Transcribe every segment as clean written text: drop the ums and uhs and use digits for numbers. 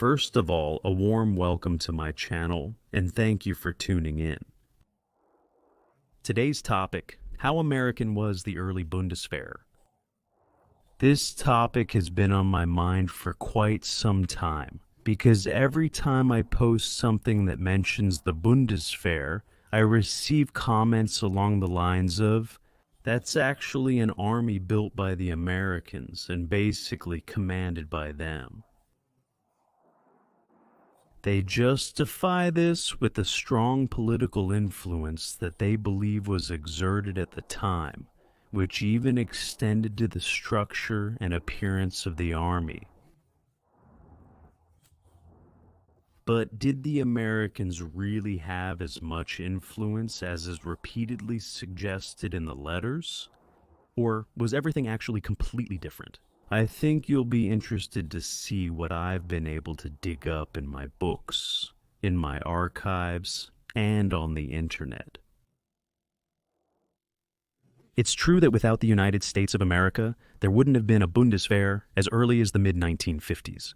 First of all, a warm welcome to my channel, and thank you for tuning in. Today's topic, how American was the early Bundeswehr? This topic has been on my mind for quite some time, because every time I post something that mentions the Bundeswehr, I receive comments along the lines of, "That's actually an army built by the Americans and basically commanded by them." They justify this with the strong political influence that they believe was exerted at the time, which even extended to the structure and appearance of the army. But did the Americans really have as much influence as is repeatedly suggested in the letters? Or was everything actually completely different? I think you'll be interested to see what I've been able to dig up in my books, in my archives, and on the internet. It's true that without the United States of America, there wouldn't have been a Bundeswehr as early as the mid-1950s.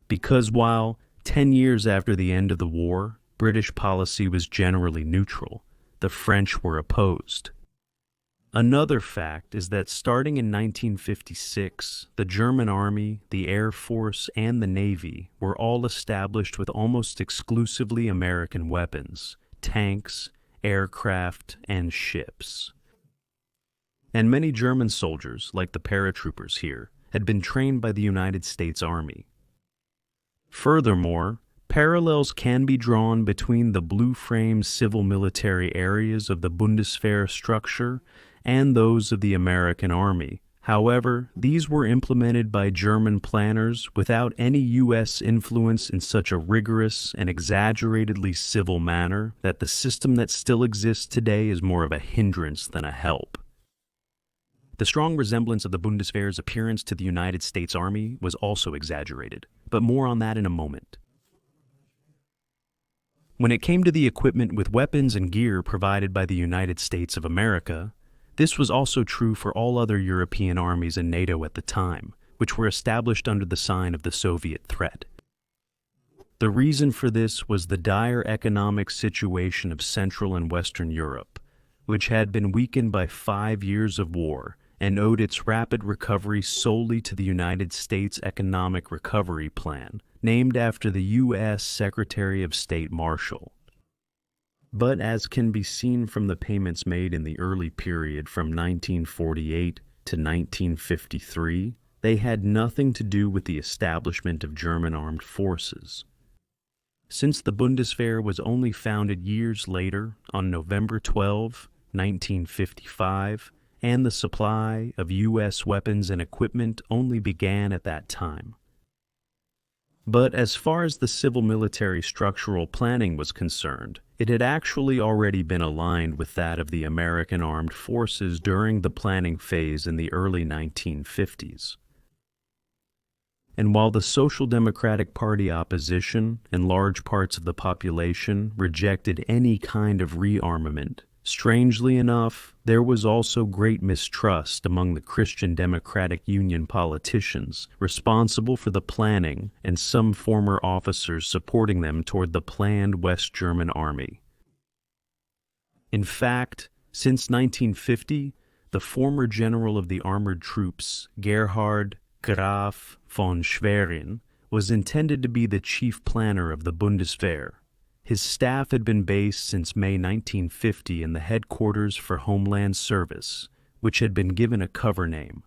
Because while 10 years after the end of the war, British policy was generally neutral, the French were opposed. Another fact is that starting in 1956, the German Army, the Air Force, and the Navy were all established with almost exclusively American weapons, tanks, aircraft, and ships. And many German soldiers, like the paratroopers here, had been trained by the United States Army. Furthermore, parallels can be drawn between the blue-frame civil-military areas of the Bundeswehr structure and those of the American Army. However, these were implemented by German planners without any U.S. influence in such a rigorous and exaggeratedly civil manner that the system that still exists today is more of a hindrance than a help. The strong resemblance of the Bundeswehr's appearance to the United States Army was also exaggerated, but more on that in a moment. When it came to the equipment with weapons and gear provided by the United States of America, this was also true for all other European armies in NATO at the time, which were established under the sign of the Soviet threat. The reason for this was the dire economic situation of Central and Western Europe, which had been weakened by 5 years of war and owed its rapid recovery solely to the United States Economic Recovery Plan, named after the U.S. Secretary of State Marshall. But as can be seen from the payments made in the early period from 1948 to 1953, they had nothing to do with the establishment of German armed forces. Since the Bundeswehr was only founded years later, on November 12, 1955, and the supply of U.S. weapons and equipment only began at that time. But as far as the civil-military structural planning was concerned, it had actually already been aligned with that of the American armed forces during the planning phase in the early 1950s. And while the Social Democratic Party opposition and large parts of the population rejected any kind of rearmament, strangely enough, there was also great mistrust among the Christian Democratic Union politicians responsible for the planning and some former officers supporting them toward the planned West German army. In fact, since 1950, the former general of the armored troops, Gerhard Graf von Schwerin, was intended to be the chief planner of the Bundeswehr. His staff had been based since May 1950 in the headquarters for Homeland Service, which had been given a cover name.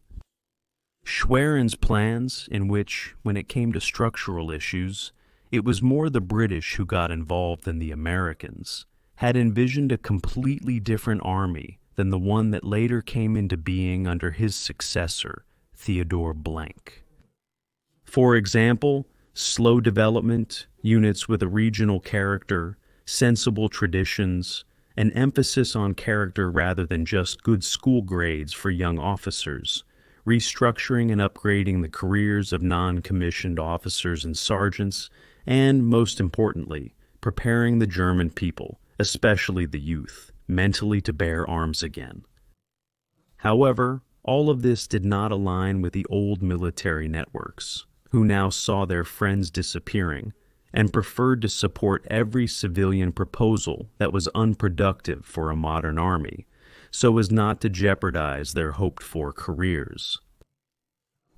Schwerin's plans, in which, when it came to structural issues, it was more the British who got involved than the Americans, had envisioned a completely different army than the one that later came into being under his successor, Theodore Blank. For example, slow development, units with a regional character, sensible traditions, an emphasis on character rather than just good school grades for young officers, restructuring and upgrading the careers of non-commissioned officers and sergeants, and, most importantly, preparing the German people, especially the youth, mentally to bear arms again. However, all of this did not align with the old military networks, who now saw their friends disappearing and preferred to support every civilian proposal that was unproductive for a modern army, so as not to jeopardize their hoped-for careers.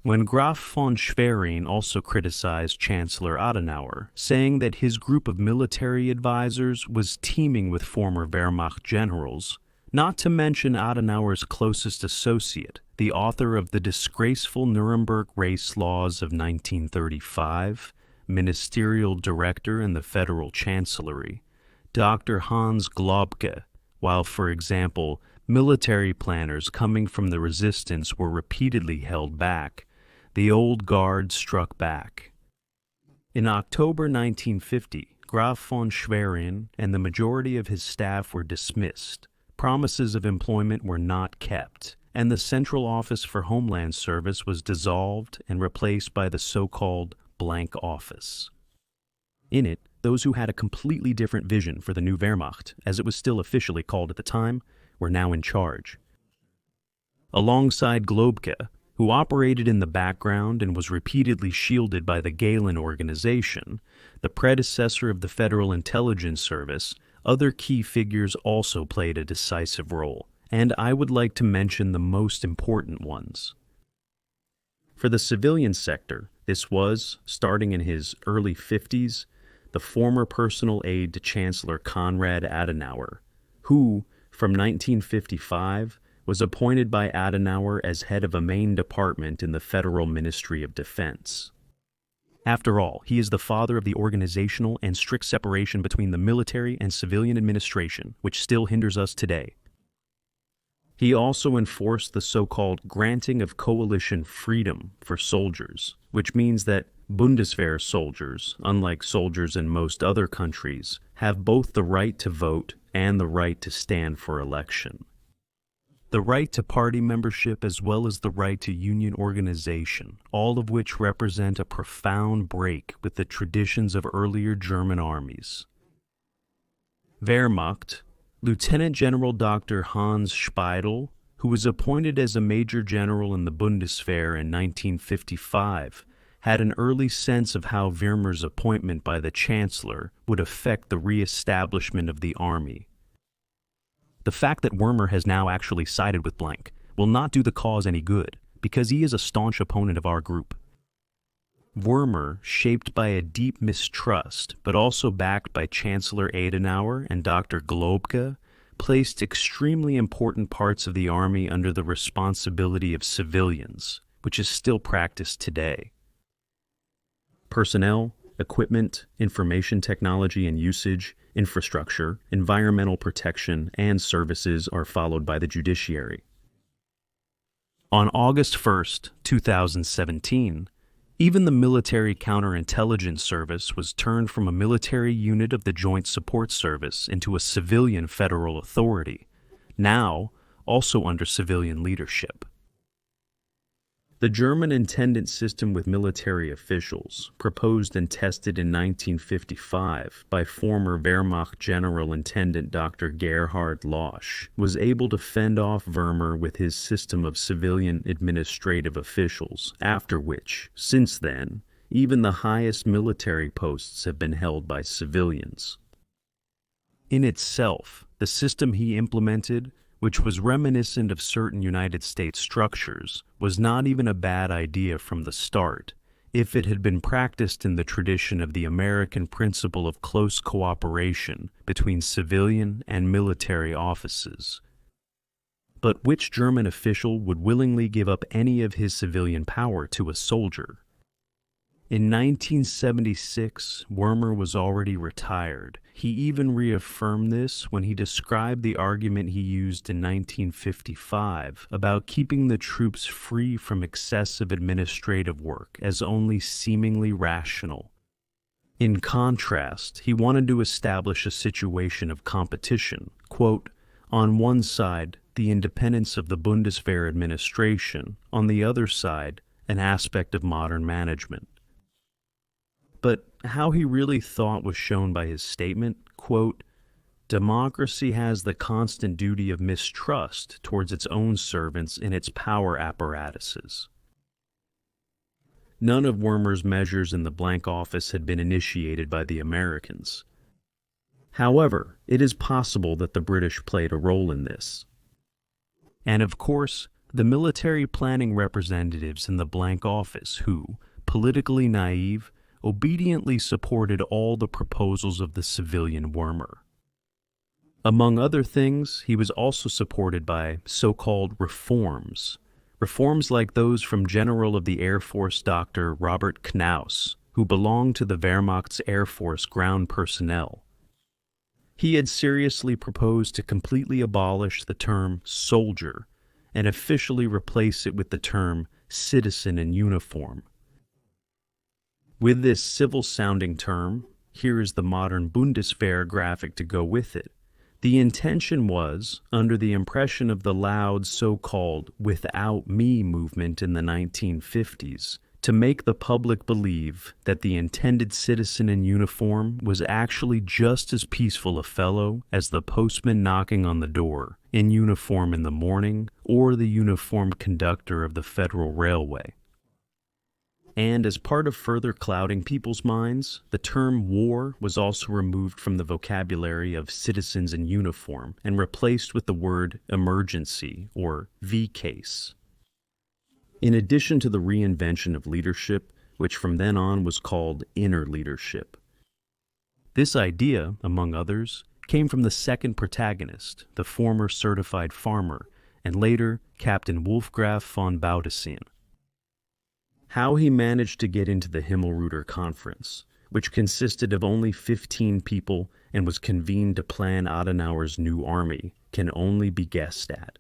When Graf von Schwerin also criticized Chancellor Adenauer, saying that his group of military advisors was teeming with former Wehrmacht generals, not to mention Adenauer's closest associate, the author of the disgraceful Nuremberg race laws of 1935, ministerial director in the Federal Chancellery, Dr. Hans Globke, while, for example, military planners coming from the resistance were repeatedly held back, the old guard struck back. In October 1950, Graf von Schwerin and the majority of his staff were dismissed. Promises of employment were not kept, and the Central Office for Homeland Service was dissolved and replaced by the so-called blank office. In it, those who had a completely different vision for the new Wehrmacht, as it was still officially called at the time, were now in charge. Alongside Globke, who operated in the background and was repeatedly shielded by the Gehlen organization, the predecessor of the Federal Intelligence Service, other key figures also played a decisive role, and I would like to mention the most important ones. For the civilian sector, this was, starting in his early 50s, the former personal aide to Chancellor Konrad Adenauer, who, from 1955, was appointed by Adenauer as head of a main department in the Federal Ministry of Defense. After all, he is the father of the organizational and strict separation between the military and civilian administration, which still hinders us today. He also enforced the so-called granting of coalition freedom for soldiers, which means that Bundeswehr soldiers, unlike soldiers in most other countries, have both the right to vote and the right to stand for election. The right to party membership as well as the right to union organization, all of which represent a profound break with the traditions of earlier German armies. Wehrmacht, Lieutenant General Dr. Hans Speidel, who was appointed as a major general in the Bundeswehr in 1955, had an early sense of how Wehrmacht's appointment by the Chancellor would affect the re-establishment of the army. The fact that Wehrmacht has now actually sided with Blank will not do the cause any good, because he is a staunch opponent of our group. Wehrmacht, shaped by a deep mistrust, but also backed by Chancellor Adenauer and Dr. Globke, placed extremely important parts of the army under the responsibility of civilians, which is still practiced today. Personnel, equipment, information technology and usage, infrastructure, environmental protection, and services are followed by the judiciary. On August 1, 2017, even the Military Counterintelligence Service was turned from a military unit of the Joint Support Service into a civilian federal authority, now also under civilian leadership. The German intendant system with military officials, proposed and tested in 1955 by former Wehrmacht General Intendant Dr. Gerhard Losch, was able to fend off Wehrmacht with his system of civilian administrative officials, after which, since then, even the highest military posts have been held by civilians. In itself, the system he implemented, which was reminiscent of certain United States structures, was not even a bad idea from the start, if it had been practiced in the tradition of the American principle of close cooperation between civilian and military offices. But which German official would willingly give up any of his civilian power to a soldier? In 1976, Wehrmacht was already retired. He even reaffirmed this when he described the argument he used in 1955 about keeping the troops free from excessive administrative work as only seemingly rational. In contrast, he wanted to establish a situation of competition, quote, on one side, the independence of the Bundeswehr administration, on the other side, an aspect of modern management. But how he really thought was shown by his statement, quote, democracy has the constant duty of mistrust towards its own servants in its power apparatuses. None of Wehrmacht's measures in the blank office had been initiated by the Americans. However, it is possible that the British played a role in this. And of course, the military planning representatives in the blank office who, politically naive, obediently supported all the proposals of the civilian Wehrmacht. Among other things, he was also supported by so-called reforms like those from General of the Air Force Dr. Robert Knaus, who belonged to the Wehrmacht's Air Force ground personnel. He had seriously proposed to completely abolish the term soldier and officially replace it with the term citizen in uniform. With this civil-sounding term, here is the modern Bundeswehr graphic to go with it. The intention was, under the impression of the loud so-called "without me" movement in the 1950s, to make the public believe that the intended citizen in uniform was actually just as peaceful a fellow as the postman knocking on the door, in uniform in the morning, or the uniformed conductor of the Federal Railway. And as part of further clouding people's minds, the term war was also removed from the vocabulary of citizens in uniform and replaced with the word emergency, or V-case. In addition to the reinvention of leadership, which from then on was called inner leadership. This idea, among others, came from the second protagonist, the former certified farmer, and later Captain Wolfgraf von Baudissin. How he managed to get into the Himmelreuter Conference, which consisted of only 15 people and was convened to plan Adenauer's new army, can only be guessed at.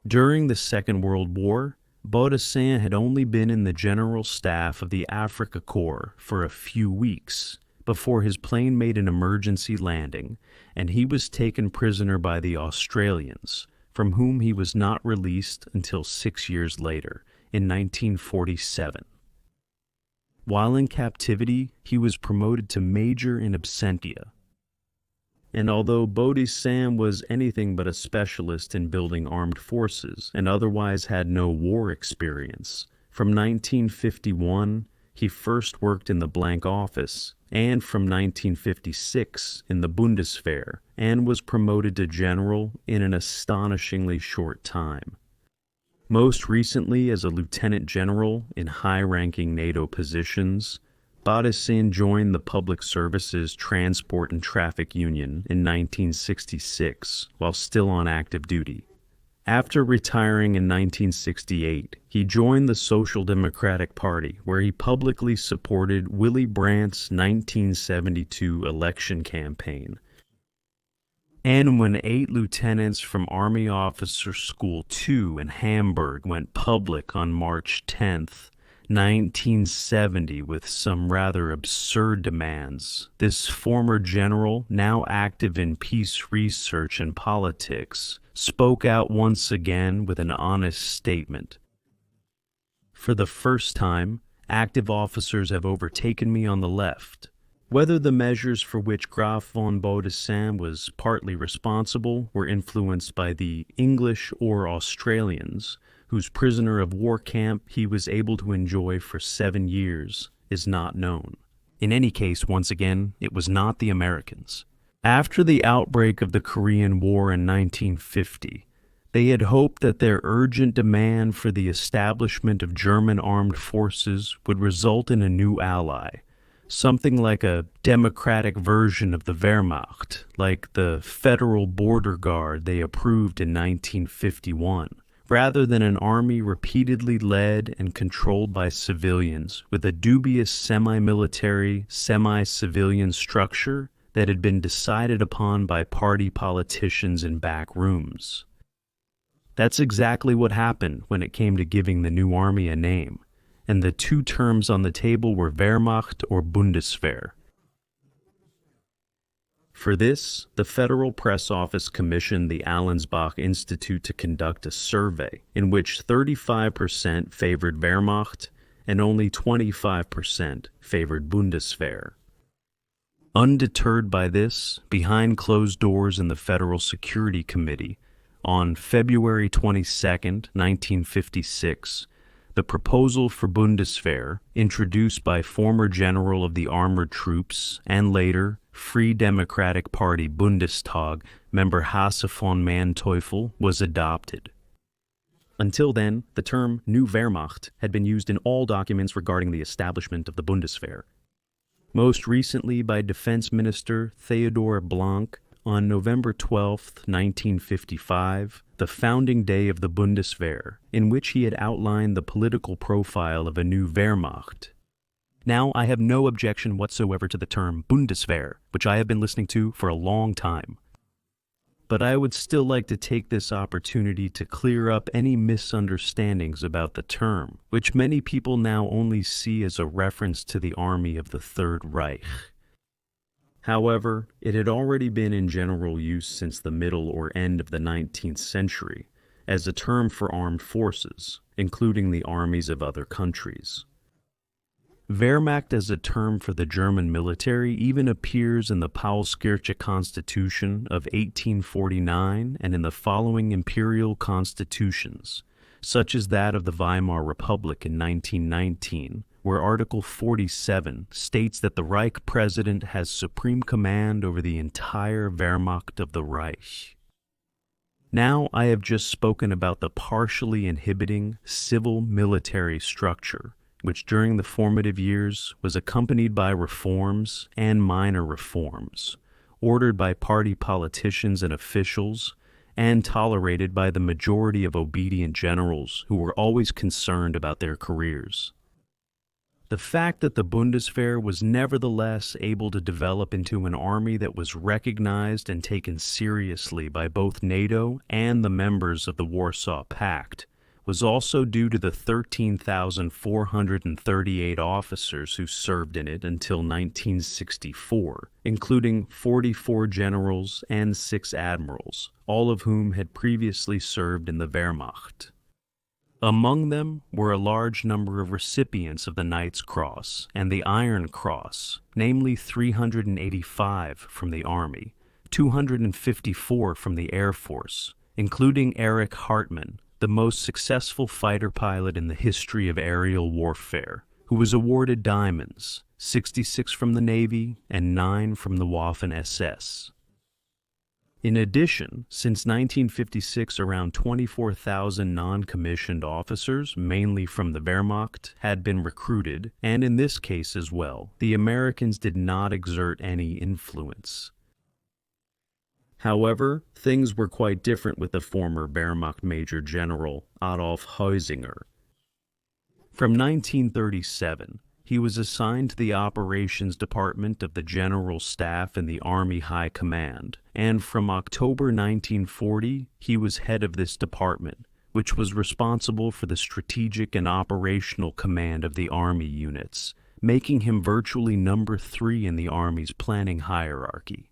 During the Second World War, Baudissin had only been in the general staff of the Afrika Korps for a few weeks before his plane made an emergency landing, and he was taken prisoner by the Australians, from whom he was not released until 6 years later, in 1947. While in captivity, he was promoted to major in absentia. And although Baudissin was anything but a specialist in building armed forces and otherwise had no war experience, from 1951 he first worked in the blank office, and from 1956 in the Bundeswehr, and was promoted to general in an astonishingly short time. Most recently as a lieutenant general in high-ranking NATO positions, Baudissin joined the Public Services Transport and Traffic Union in 1966 while still on active duty. After retiring in 1968, he joined the Social Democratic Party, where he publicly supported Willy Brandt's 1972 election campaign. And when 8 lieutenants from Army Officer School 2 in Hamburg went public on March 10th, 1970 with some rather absurd demands, this former general, now active in peace research and politics, spoke out once again with an honest statement. For the first time, active officers have overtaken me on the left. Whether the measures for which Graf von Baudissin was partly responsible were influenced by the English or Australians, whose prisoner of war camp he was able to enjoy for 7 years, is not known. In any case, once again, it was not the Americans. After the outbreak of the Korean War in 1950, they had hoped that their urgent demand for the establishment of German armed forces would result in a new ally, something like a democratic version of the Wehrmacht, like the Federal Border Guard they approved in 1951. Rather than an army repeatedly led and controlled by civilians with a dubious semi-military, semi-civilian structure that had been decided upon by party politicians in back rooms. That's exactly what happened when it came to giving the new army a name, and the two terms on the table were Wehrmacht or Bundeswehr. For this, the Federal Press Office commissioned the Allensbach Institute to conduct a survey in which 35% favored Wehrmacht and only 25% favored Bundeswehr. Undeterred by this, behind closed doors in the Federal Security Committee, on February 22, 1956, The proposal for Bundeswehr, introduced by former general of the armored troops and later Free Democratic Party Bundestag member Hasse von Manteuffel, was adopted. Until then, the term New Wehrmacht had been used in all documents regarding the establishment of the Bundeswehr. Most recently by Defense Minister Theodor Blank on November 12, 1955, the founding day of the Bundeswehr, in which he had outlined the political profile of a new Wehrmacht. Now, I have no objection whatsoever to the term Bundeswehr, which I have been listening to for a long time. But I would still like to take this opportunity to clear up any misunderstandings about the term, which many people now only see as a reference to the army of the Third Reich. However, it had already been in general use since the middle or end of the 19th century as a term for armed forces, including the armies of other countries. Wehrmacht as a term for the German military even appears in the Paulskirche Constitution of 1849 and in the following imperial constitutions, such as that of the Weimar Republic in 1919, where Article 47 states that the Reich President has supreme command over the entire Wehrmacht of the Reich. Now I have just spoken about the partially inhibiting civil-military structure, which during the formative years was accompanied by reforms and minor reforms, ordered by party politicians and officials, and tolerated by the majority of obedient generals who were always concerned about their careers. The fact that the Bundeswehr was nevertheless able to develop into an army that was recognized and taken seriously by both NATO and the members of the Warsaw Pact was also due to the 13,438 officers who served in it until 1964, including 44 generals and 6 admirals, all of whom had previously served in the Wehrmacht. Among them were a large number of recipients of the Knight's Cross and the Iron Cross, namely 385 from the Army, 254 from the Air Force, including Erich Hartmann, the most successful fighter pilot in the history of aerial warfare, who was awarded diamonds, 66 from the Navy and 9 from the Waffen-SS. In addition, since 1956, around 24,000 non-commissioned officers, mainly from the Wehrmacht, had been recruited, and in this case as well, the Americans did not exert any influence. However, things were quite different with the former Wehrmacht Major General Adolf Heusinger. From 1937, he was assigned to the Operations Department of the General Staff in the Army High Command, and from October 1940, he was head of this department, which was responsible for the strategic and operational command of the Army units, making him virtually number 3 in the Army's planning hierarchy.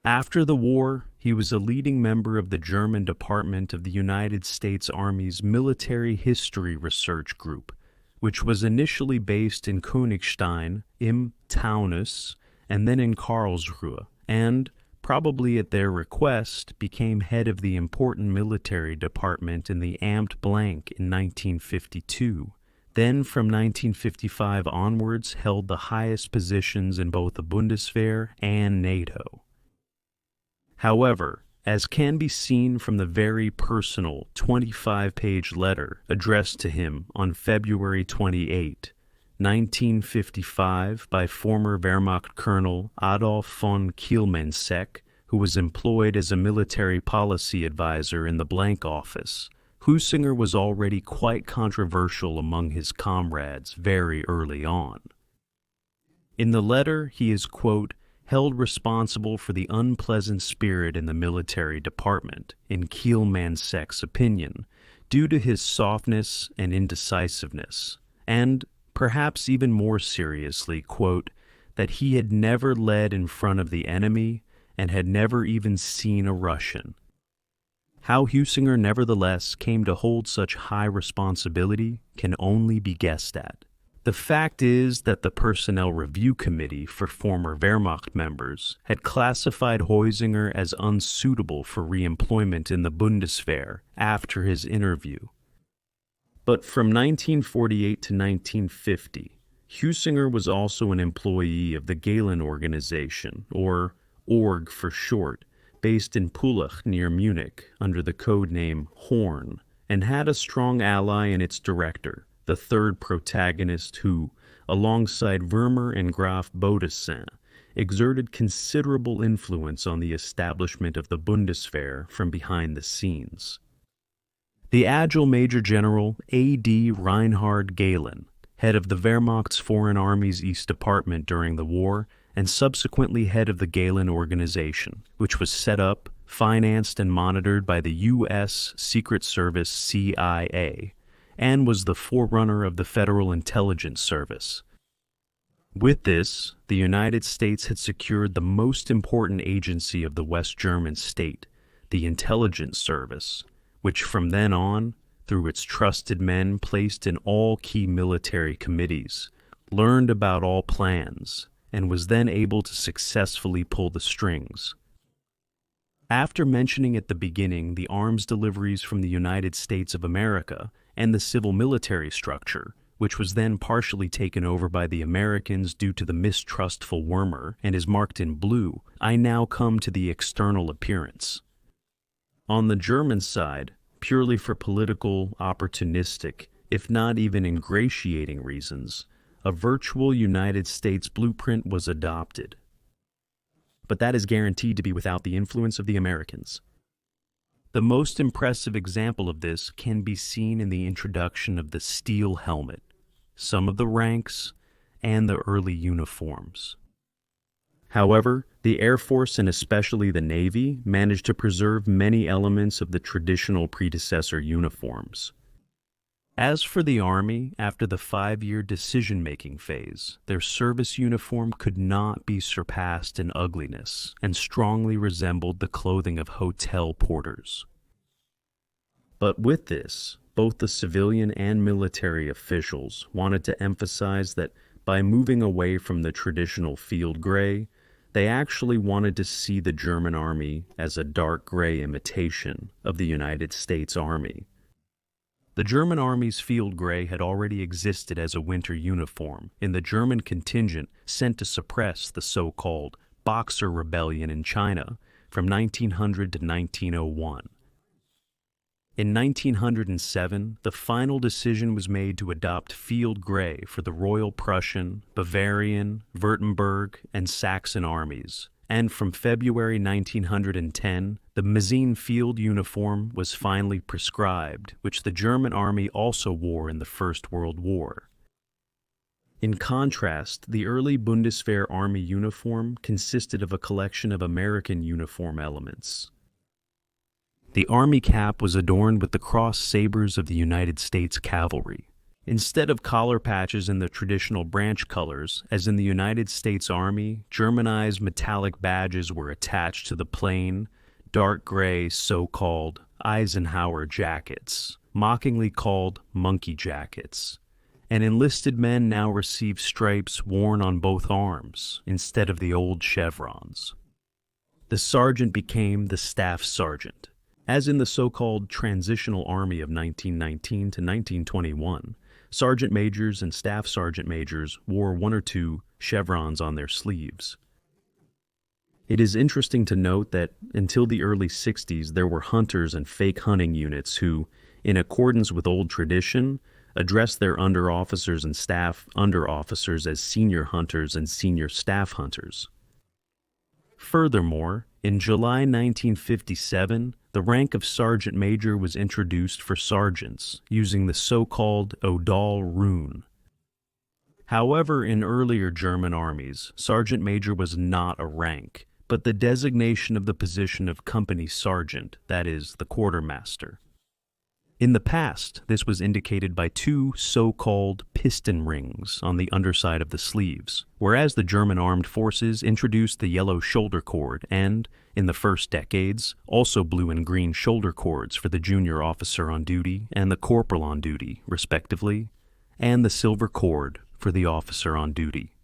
After the war, he was a leading member of the German Department of the United States Army's Military History Research Group, which was initially based in Königstein, im Taunus, and then in Karlsruhe, and, probably at their request, became head of the important military department in the Amt Blank in 1952. Then, from 1955 onwards, held the highest positions in both the Bundeswehr and NATO. However, as can be seen from the very personal 25-page letter addressed to him on February 28, 1955 by former Wehrmacht Colonel Adolf von Kielmansegg, who was employed as a military policy advisor in the Blank office, Heusinger was already quite controversial among his comrades very early on. In the letter, he is, quote, held responsible for the unpleasant spirit in the military department, in Kielmansegg's opinion, due to his softness and indecisiveness, and, perhaps even more seriously, quote, that he had never led in front of the enemy and had never even seen a Russian. How Heusinger nevertheless came to hold such high responsibility can only be guessed at. The fact is that the Personnel Review Committee for former Wehrmacht members had classified Heusinger as unsuitable for reemployment in the Bundeswehr after his interview. But from 1948 to 1950, Husinger was also an employee of the Gehlen Organization, or Org for short, based in Pullach near Munich under the code name Horn, and had a strong ally in its director, the third protagonist who, alongside Vermeer and Graf Baudissin, exerted considerable influence on the establishment of the Bundeswehr from behind the scenes. The agile Major General A.D. Reinhard Gehlen, head of the Wehrmacht's Foreign Armies East Department during the war, and subsequently head of the Gehlen Organization, which was set up, financed, and monitored by the U.S. Secret Service CIA, and was the forerunner of the Federal Intelligence Service. With this, the United States had secured the most important agency of the West German state, the Intelligence Service, which from then on, through its trusted men placed in all key military committees, learned about all plans, and was then able to successfully pull the strings. After mentioning at the beginning the arms deliveries from the United States of America and the civil military structure, which was then partially taken over by the Americans due to the mistrustful Wehrmacht and is marked in blue, I now come to the external appearance. On the German side, purely for political, opportunistic, if not even ingratiating reasons, a virtual United States blueprint was adopted. But that is guaranteed to be without the influence of the Americans. The most impressive example of this can be seen in the introduction of the steel helmet, some of the ranks, and the early uniforms. However, the Air Force and especially the Navy managed to preserve many elements of the traditional predecessor uniforms. As for the Army, after the 5-year decision-making phase, their service uniform could not be surpassed in ugliness and strongly resembled the clothing of hotel porters. But with this, both the civilian and military officials wanted to emphasize that by moving away from the traditional field gray, they actually wanted to see the German Army as a dark gray imitation of the United States Army. The German Army's field gray had already existed as a winter uniform in the German contingent sent to suppress the so-called Boxer Rebellion in China from 1900 to 1901. In 1907, the final decision was made to adopt field gray for the Royal Prussian, Bavarian, Württemberg, and Saxon armies, and from February 1910, the Messine field uniform was finally prescribed, which the German army also wore in the First World War. In contrast, the early Bundeswehr army uniform consisted of a collection of American uniform elements. The army cap was adorned with the cross sabers of the United States Cavalry. Instead of collar patches in the traditional branch colors, as in the United States Army, Germanized metallic badges were attached to the plain, dark gray so-called Eisenhower jackets, mockingly called monkey jackets, and enlisted men now received stripes worn on both arms instead of the old chevrons. The sergeant became the staff sergeant. As in the so-called Transitional Army of 1919 to 1921, sergeant majors and staff sergeant majors wore 1 or 2 chevrons on their sleeves. It is interesting to note that until the early 60s, there were hunters and fake hunting units who, in accordance with old tradition, addressed their under-officers and staff under-officers as senior hunters and senior staff hunters. Furthermore, in July 1957, the rank of sergeant major was introduced for sergeants, using the so-called Odal rune. However, in earlier German armies, sergeant major was not a rank, but the designation of the position of company sergeant, that is, the quartermaster. In the past, this was indicated by 2 so-called piston rings on the underside of the sleeves, whereas the German armed forces introduced the yellow shoulder cord and, in the first decades, also blue and green shoulder cords for the junior officer on duty and the corporal on duty, respectively, and the silver cord for the officer on duty.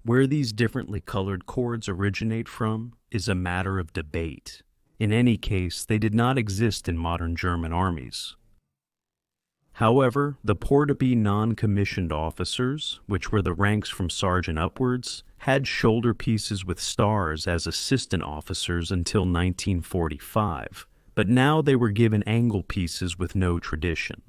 Where these differently colored cords originate from is a matter of debate. In any case, they did not exist in modern German armies. However, the pour-to-be non-commissioned officers, which were the ranks from sergeant upwards, had shoulder pieces with stars as assistant officers until 1945, but now they were given angle pieces with no tradition.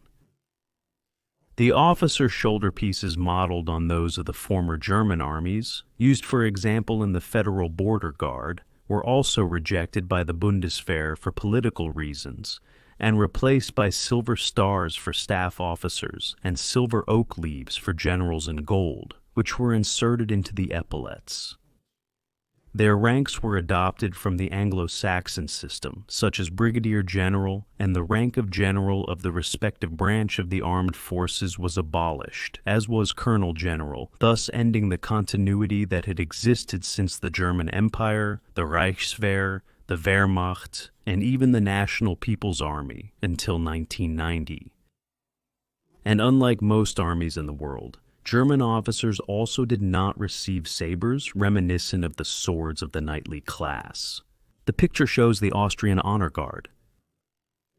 The officer shoulder pieces modeled on those of the former German armies, used for example in the Federal Border Guard, were also rejected by the Bundeswehr for political reasons, and replaced by silver stars for staff officers and silver oak leaves for generals in gold, which were inserted into the epaulets. Their ranks were adopted from the Anglo-Saxon system, such as brigadier general, and the rank of general of the respective branch of the armed forces was abolished, as was colonel general, thus ending the continuity that had existed since the German Empire, the Reichswehr, the Wehrmacht, and even the National People's Army until 1990. And unlike most armies in the world, German officers also did not receive sabers reminiscent of the swords of the knightly class. The picture shows the Austrian honor guard.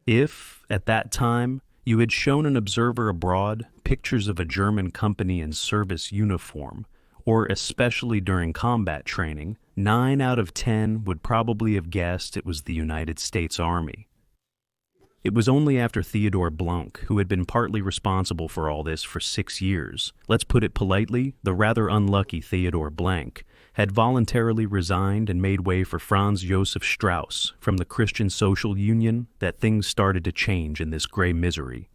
If, at that time, you had shown an observer abroad pictures of a German company in service uniform, or especially during combat training, 9 out of 10 would probably have guessed it was the United States Army. It was only after Theodor Blanc, who had been partly responsible for all this for 6 years, let's put it politely, the rather unlucky Theodor Blanc, had voluntarily resigned and made way for Franz Josef Strauss from the Christian Social Union, that things started to change in this gray misery.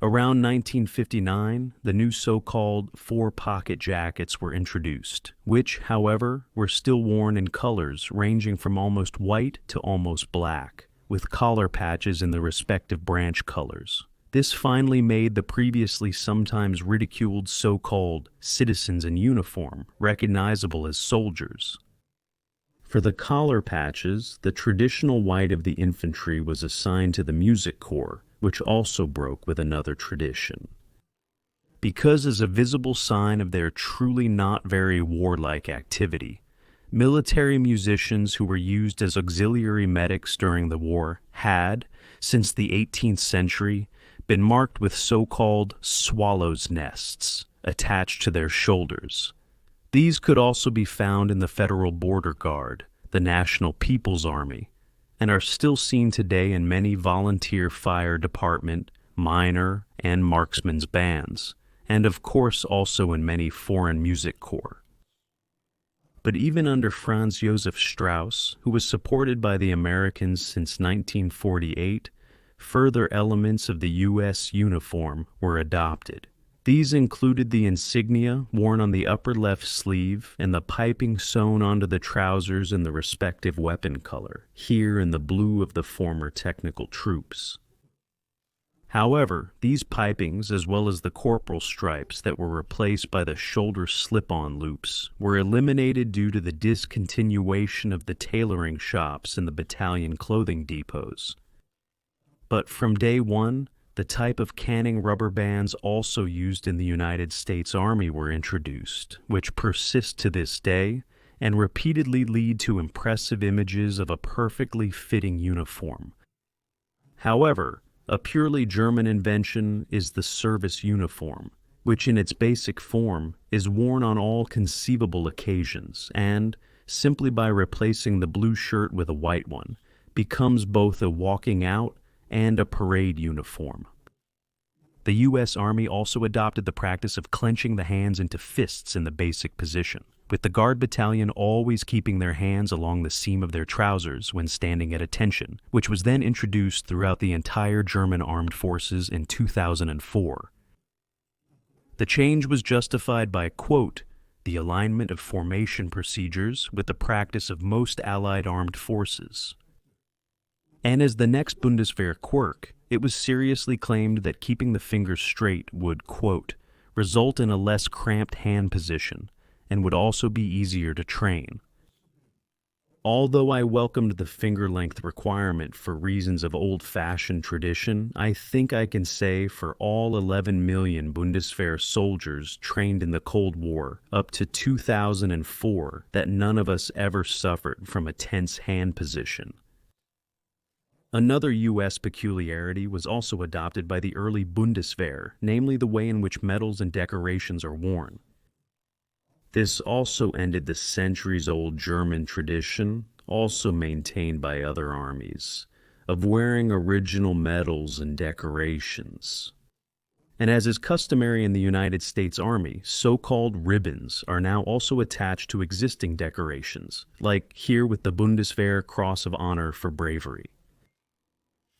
Around 1959, the new so-called four-pocket jackets were introduced, which, however, were still worn in colors ranging from almost white to almost black, with collar patches in the respective branch colors. This finally made the previously sometimes ridiculed so-called citizens in uniform recognizable as soldiers. For the collar patches, the traditional white of the infantry was assigned to the music corps, which also broke with another tradition. Because as a visible sign of their truly not very warlike activity, military musicians who were used as auxiliary medics during the war had, since the 18th century, been marked with so-called swallows' nests attached to their shoulders. These could also be found in the Federal Border Guard, the National People's Army, and are still seen today in many volunteer fire department, minor, and marksmen's bands, and of course also in many foreign music corps. But even under Franz Josef Strauss, who was supported by the Americans since 1948, further elements of the U.S. uniform were adopted. These included the insignia worn on the upper left sleeve and the piping sewn onto the trousers in the respective weapon color, here in the blue of the former technical troops. However, these pipings, as well as the corporal stripes that were replaced by the shoulder slip-on loops, were eliminated due to the discontinuation of the tailoring shops in the battalion clothing depots. But from day one, the type of canning rubber bands also used in the United States Army were introduced, which persist to this day and repeatedly lead to impressive images of a perfectly fitting uniform. However, a purely German invention is the service uniform, which in its basic form is worn on all conceivable occasions and, simply by replacing the blue shirt with a white one, becomes both a walking out and a parade uniform. The U.S. Army also adopted the practice of clenching the hands into fists in the basic position, with the Guard Battalion always keeping their hands along the seam of their trousers when standing at attention, which was then introduced throughout the entire German armed forces in 2004. The change was justified by, quote, the alignment of formation procedures with the practice of most Allied armed forces. And as the next Bundeswehr quirk, it was seriously claimed that keeping the fingers straight would, quote, result in a less cramped hand position, and would also be easier to train. Although I welcomed the finger length requirement for reasons of old-fashioned tradition, I think I can say for all 11 million Bundeswehr soldiers trained in the Cold War up to 2004 that none of us ever suffered from a tense hand position. Another U.S. peculiarity was also adopted by the early Bundeswehr, namely the way in which medals and decorations are worn. This also ended the centuries-old German tradition, also maintained by other armies, of wearing original medals and decorations. And as is customary in the United States Army, so-called ribbons are now also attached to existing decorations, like here with the Bundeswehr Cross of Honor for Bravery.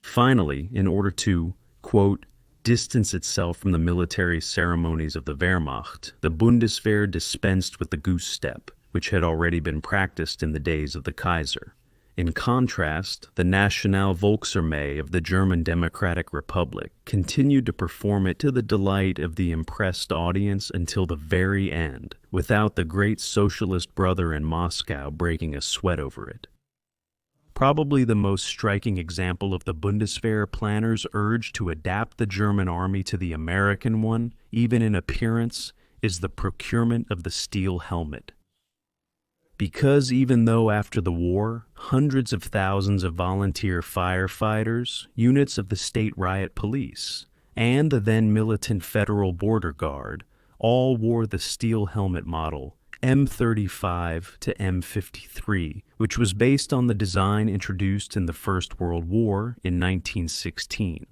Finally, in order to, quote, distance itself from the military ceremonies of the Wehrmacht, the Bundeswehr dispensed with the goose step, which had already been practiced in the days of the Kaiser. In contrast, the National Volksarmee of the German Democratic Republic continued to perform it to the delight of the impressed audience until the very end, without the great socialist brother in Moscow breaking a sweat over it. Probably the most striking example of the Bundeswehr planners' urge to adapt the German army to the American one, even in appearance, is the procurement of the steel helmet. Because even though after the war, hundreds of thousands of volunteer firefighters, units of the state riot police, and the then militant Federal Border Guard all wore the steel helmet model M35 to M53, which was based on the design introduced in the First World War in 1916.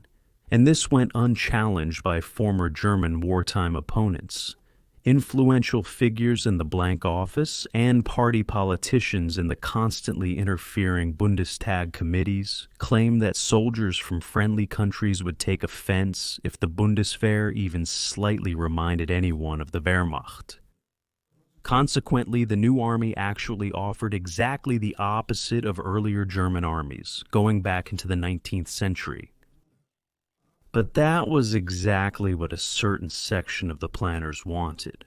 And this went unchallenged by former German wartime opponents. Influential figures in the blank office and party politicians in the constantly interfering Bundestag committees claimed that soldiers from friendly countries would take offense if the Bundeswehr even slightly reminded anyone of the Wehrmacht. Consequently, the new army actually offered exactly the opposite of earlier German armies, going back into the 19th century. But that was exactly what a certain section of the planners wanted.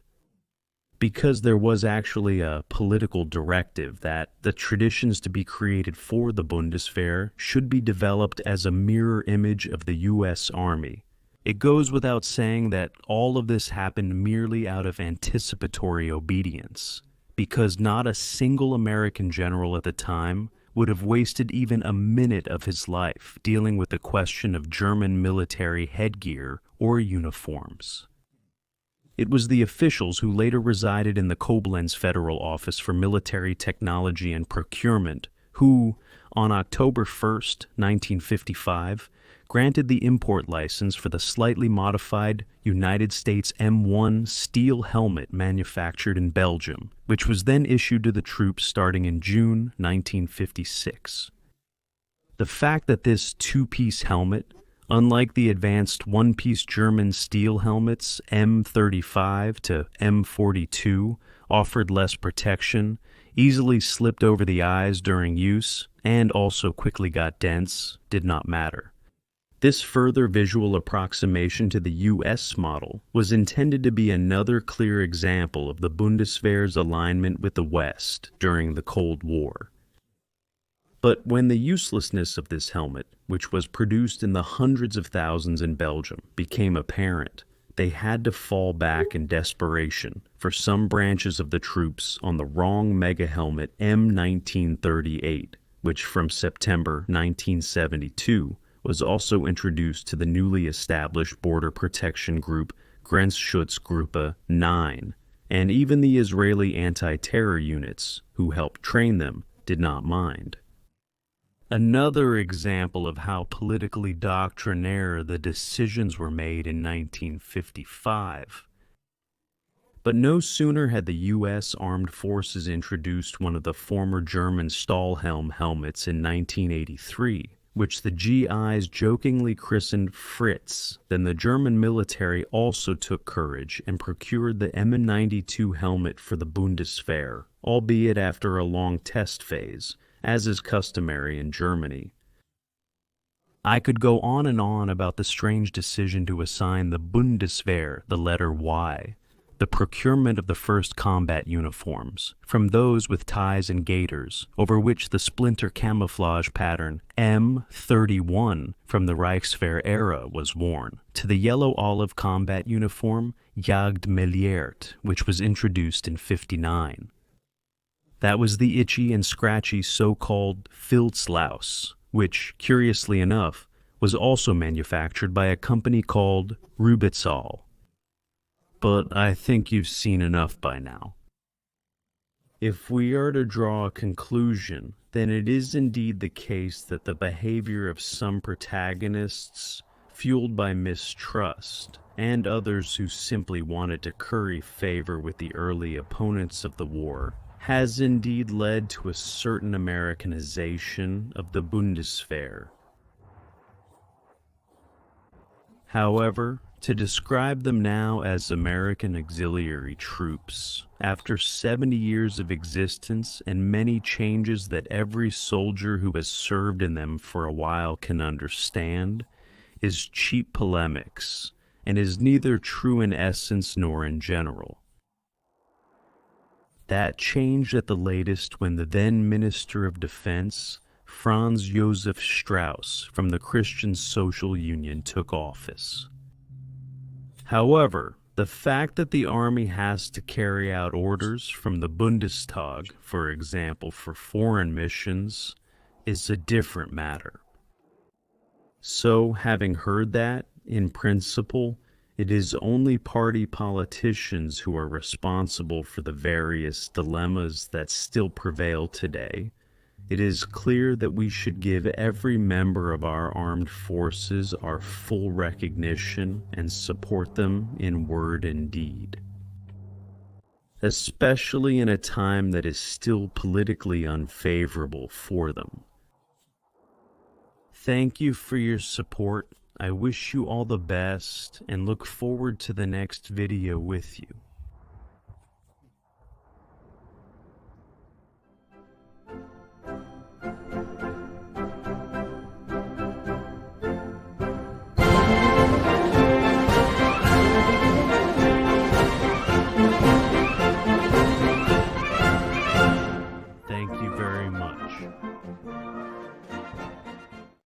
Because there was actually a political directive that the traditions to be created for the Bundeswehr should be developed as a mirror image of the U.S. Army. It goes without saying that all of this happened merely out of anticipatory obedience, because not a single American general at the time would have wasted even a minute of his life dealing with the question of German military headgear or uniforms. It was the officials who later resided in the Koblenz Federal Office for Military Technology and Procurement who, on October 1st, 1955, granted the import license for the slightly modified United States M1 steel helmet manufactured in Belgium, which was then issued to the troops starting in June 1956. The fact that this two-piece helmet, unlike the advanced one-piece German steel helmets M35 to M42, offered less protection, easily slipped over the eyes during use, and also quickly got dense, did not matter. This further visual approximation to the U.S. model was intended to be another clear example of the Bundeswehr's alignment with the West during the Cold War. But when the uselessness of this helmet, which was produced in the hundreds of thousands in Belgium, became apparent, they had to fall back in desperation for some branches of the troops on the wrong mega helmet M1938, which from September 1972 was also introduced to the newly established border protection group Grenzschutzgruppe 9, and even the Israeli anti-terror units, who helped train them, did not mind. Another example of how politically doctrinaire the decisions were made in 1955. But no sooner had the U.S. Armed Forces introduced one of the former German Stahlhelm helmets in 1983, which the GIs jokingly christened Fritz, then the German military also took courage and procured the M92 helmet for the Bundeswehr, albeit after a long test phase, as is customary in Germany. I could go on and on about the strange decision to assign the Bundeswehr the letter Y, the procurement of the first combat uniforms, from those with ties and gaiters, over which the splinter camouflage pattern M31 from the Reichswehr era was worn, to the yellow-olive combat uniform Jagdmilliert, which was introduced in '59. That was the itchy and scratchy so-called Filzlaus, which, curiously enough, was also manufactured by a company called Rubitsal. But I think you've seen enough by now. If we are to draw a conclusion, then it is indeed the case that the behavior of some protagonists, fueled by mistrust, and others who simply wanted to curry favor with the early opponents of the war, has indeed led to a certain Americanization of the Bundeswehr. However, to describe them now as American auxiliary troops, after 70 years of existence and many changes that every soldier who has served in them for a while can understand, is cheap polemics, and is neither true in essence nor in general. That changed at the latest when the then Minister of Defense, Franz Josef Strauss from the Christian Social Union, took office. However, the fact that the army has to carry out orders from the Bundestag, for example, for foreign missions, is a different matter. So, having heard that, in principle, it is only party politicians who are responsible for the various dilemmas that still prevail today, it is clear that we should give every member of our armed forces our full recognition and support them in word and deed, especially in a time that is still politically unfavorable for them. Thank you for your support. I wish you all the best and look forward to the next video with you.